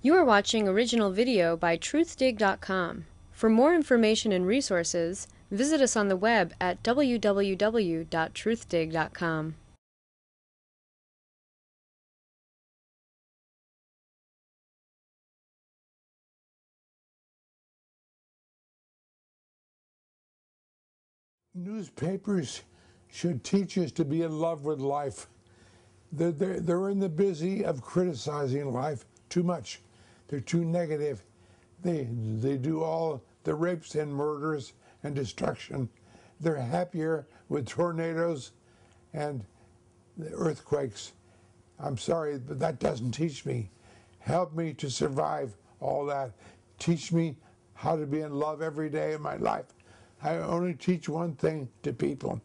You are watching original video by Truthdig.com. For more information and resources, visit us on the web at www.truthdig.com. Newspapers should teach us to be in love with life. They're in the busy of criticizing life too much. They're too negative. They do all the rapes and murders and destruction. They're happier with tornadoes and the earthquakes. I'm sorry, but that doesn't teach me. Help me to survive all that. Teach me how to be in love every day of my life. I only teach one thing to people.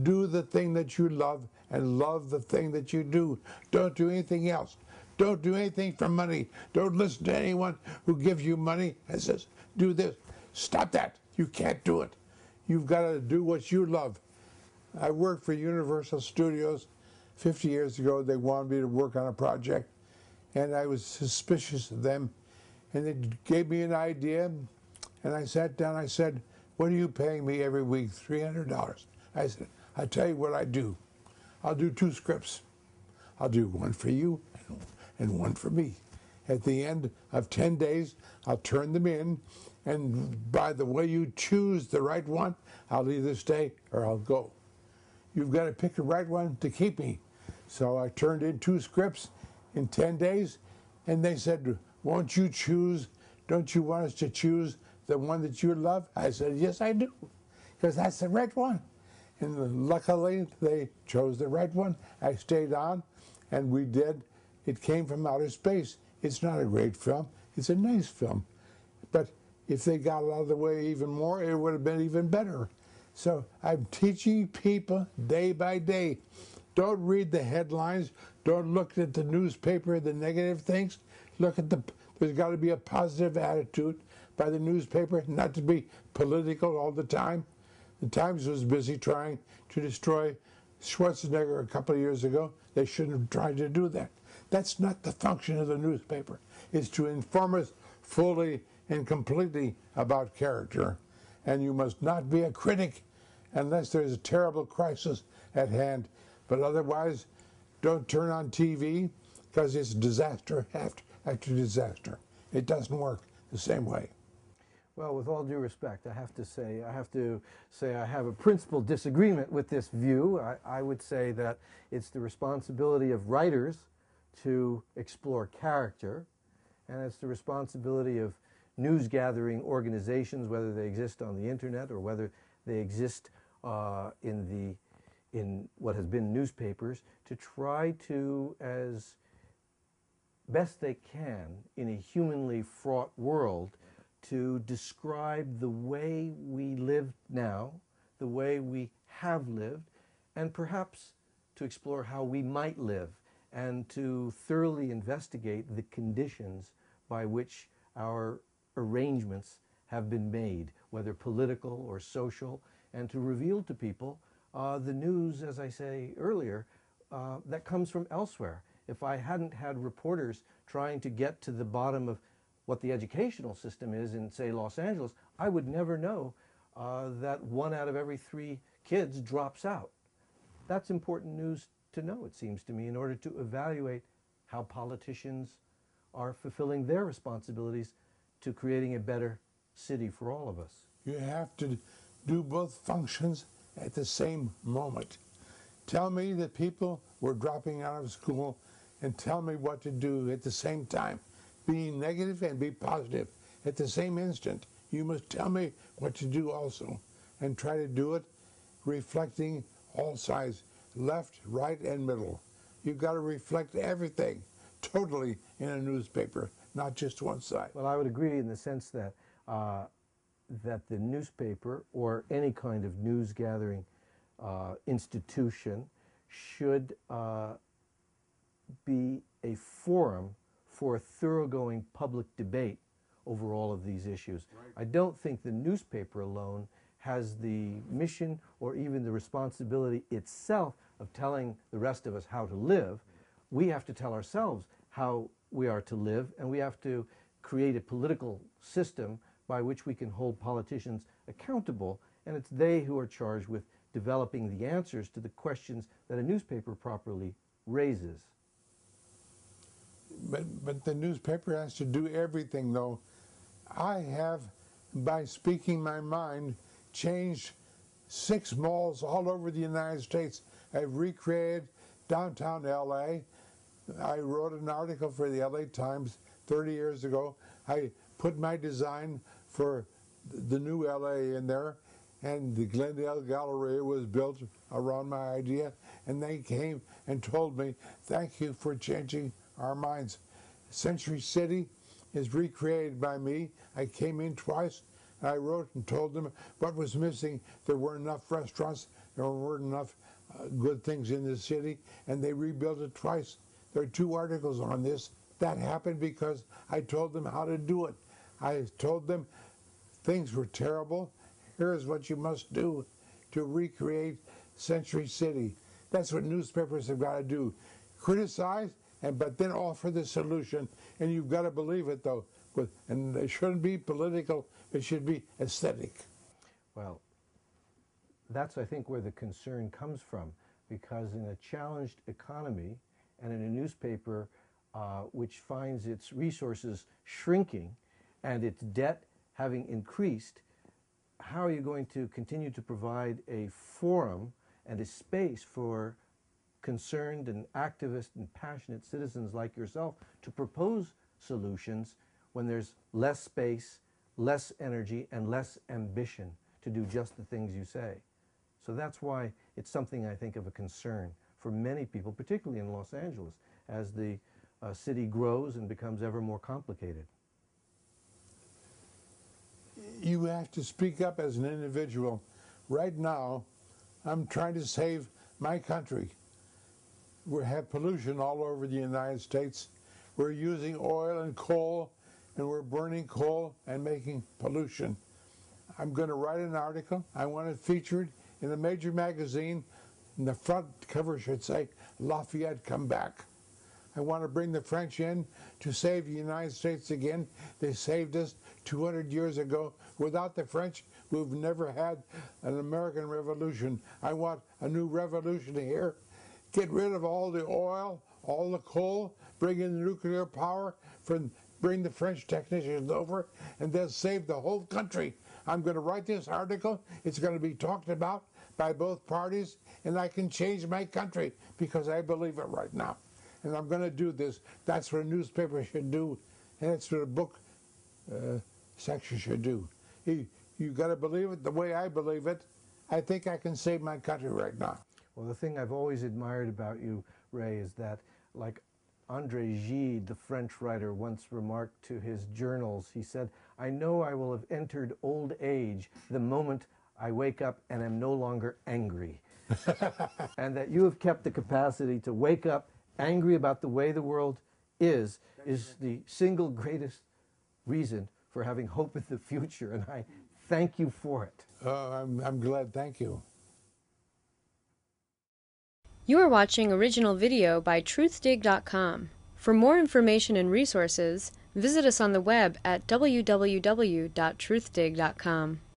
Do the thing that you love and love the thing that you do. Don't do anything else. Don't do anything for money. Don't listen to anyone who gives you money and says, do this. Stop that. You can't do it. You've got to do what you love. I worked for Universal Studios 50 years ago. They wanted me to work on a project, and I was suspicious of them. And they gave me an idea, and I sat down. I said, what are you paying me every week? $300. I said, I'll tell you what I do. I'll do 2 scripts. I'll do one for you and one for me. At the end of 10 days, I'll turn them in, and by the way you choose the right one, I'll either stay or I'll go. You've got to pick the right one to keep me. So I turned in 2 scripts in 10 days, and they said, won't you choose? Don't you want us to choose the one that you love? I said, yes, I do, because that's the right one. And luckily, they chose the right one. I stayed on, and we did. It came from outer space. It's not a great film. It's a nice film. But if they got out of the way even more, it would have been even better. So I'm teaching people day by day. Don't read the headlines. Don't look at the newspaper, the negative things. Look at there's got to be a positive attitude by the newspaper, not to be political all the time. The Times was busy trying to destroy Schwarzenegger a couple of years ago. They shouldn't have tried to do that. That's not the function of the newspaper. It's to inform us fully and completely about character. And you must not be a critic unless there's a terrible crisis at hand. But otherwise, don't turn on TV, because it's disaster after disaster. It doesn't work the same way. Well, with all due respect, I have to say I have a principal disagreement with this view. I would say that it's the responsibility of writers to explore character, and it's the responsibility of news-gathering organizations, whether they exist on the internet or whether they exist in what has been newspapers, to try to, as best they can in a humanly fraught world, to describe the way we live now, the way we have lived, and perhaps to explore how we might live, and to thoroughly investigate the conditions by which our arrangements have been made, whether political or social, and to reveal to people the news, as I say earlier, that comes from elsewhere. If I hadn't had reporters trying to get to the bottom of what the educational system is in, say, Los Angeles, I would never know that 1 out of every 3 kids drops out. That's important news to know, it seems to me, in order to evaluate how politicians are fulfilling their responsibilities to creating a better city for all of us. You have to do both functions at the same moment. Tell me that people were dropping out of school, and tell me what to do at the same time. Be negative and be positive at the same instant. You must tell me what to do also, and try to do it reflecting all sides, left, right, and middle. You've got to reflect everything totally in a newspaper, not just one side. Well, I would agree in the sense that that the newspaper or any kind of news-gathering institution should be a forum for a thoroughgoing public debate over all of these issues. Right. I don't think the newspaper alone has the mission or even the responsibility itself of telling the rest of us how to live. We have to tell ourselves how we are to live, and we have to create a political system by which we can hold politicians accountable, and it's they who are charged with developing the answers to the questions that a newspaper properly raises. But the newspaper has to do everything, though. I have, by speaking my mind, changed 6 malls all over the United States. I've recreated downtown LA. I wrote an article for the LA Times 30 years ago. I put my design for the new LA in there, and the Glendale Galleria was built around my idea, and they came and told me, thank you for changing our minds. Century City is recreated by me. I came in twice, and I wrote and told them what was missing. There weren't enough restaurants, there weren't enough good things in the city, and they rebuilt it twice. There are 2 articles on this. That happened because I told them how to do it. I told them things were terrible. Here's what you must do to recreate Century City. That's what newspapers have got to do. Criticize, but then offer the solution. And you've got to believe it, though. And it shouldn't be political. It should be aesthetic. Well, that's, I think, where the concern comes from. Because in a challenged economy and in a newspaper which finds its resources shrinking and its debt having increased, how are you going to continue to provide a forum and a space for concerned and activist and passionate citizens like yourself to propose solutions when there's less space, less energy, and less ambition to do just the things you say? So that's why it's something, I think, of a concern for many people, particularly in Los Angeles, as the city grows and becomes ever more complicated. You have to speak up as an individual. Right now, I'm trying to save my country. We have pollution all over the United States. We're using oil and coal, and we're burning coal and making pollution. I'm going to write an article. I want it featured in a major magazine, and the front cover should say, Lafayette, come back. I want to bring the French in to save the United States again. They saved us 200 years ago. Without the French, we've never had an American Revolution. I want a new revolution here. Get rid of all the oil, all the coal, bring in nuclear power, bring the French technicians over, and then save the whole country. I'm going to write this article. It's going to be talked about by both parties, and I can change my country because I believe it right now. And I'm going to do this. That's what a newspaper should do, and that's what a book section should do. You got to believe it the way I believe it. I think I can save my country right now. Well, the thing I've always admired about you, Ray, is that, like André Gide, the French writer, once remarked to his journals, he said, I know I will have entered old age the moment I wake up and am no longer angry. And that you have kept the capacity to wake up angry about the way the world is the single greatest reason for having hope in the future, and I thank you for it. I'm glad. Thank you. You are watching original video by Truthdig.com. For more information and resources, visit us on the web at www.truthdig.com.